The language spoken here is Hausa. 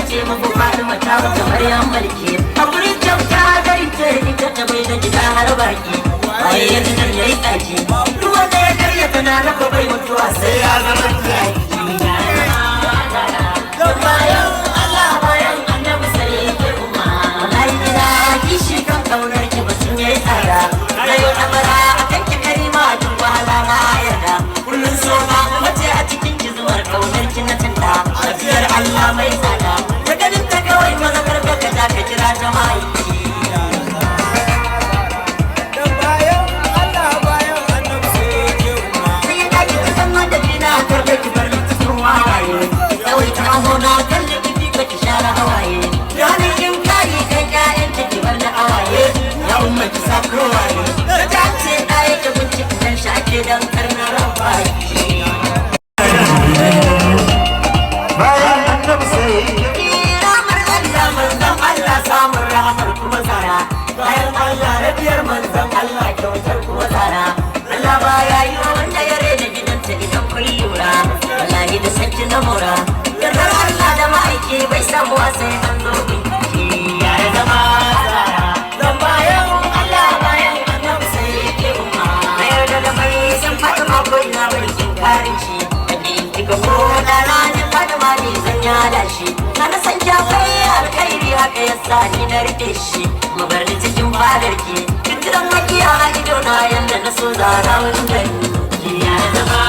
ce muku Fatima ta wuce Maryam Malki. A gurin kyauta gari ce ita ta bai da gida har baki. Waye ya ji nan yayi tsaki. Duk wanda ya karya tana na ko bai mutuwa sai ya zama tsaki. Bayan Allah bayan annabi sai ke umma. Wallahi ina kishi kan kaunar ki batun yayi tsada. Rayo na bara akan ki karima duk wahala na yarda. Kullun so ma mace a cikin ki zuwar kaunar ki na tunda. Tafiyar Allah mai tsada. Ta ganin ta kawai maza karka ka ja ka kira ta mahaifi. Karka ki bar cikin wawaye. Kawai ta hona kan da kiki ka ki share hawaye. Rani in kari kan ƴaƴan ta ki bar da hawaye. Ya umma ki sa kowaye. Ta ce ɗaya ta bincike dan shake dan karnar baki. Bayan annabi sai ramar Allah manzon Allah samun rahamar kuma tsara. Bayan Allah rabiyar manzon Allah kyautar kuma tsara. Allah baya yi wa wanda ya rena gidanta idan kun lura. Wallahi da sanki na mura. Yardar Allah da ma'aiki bai samuwa sai an zo binki. Ya zama tsara. Zan bayan Allah bayan annabi sai ke umma. Na yarda da mai san Fatima ko ina bai kinkarin shi. Wanda in kika ko da ranar Fatima ne zan yada shi. Na san kyawai alkhairi haka yasa ni na rike shi. Mu bar ni cikin fadarki. Kintiran makiya a ido na yanda na so zara wani gani. Ya zama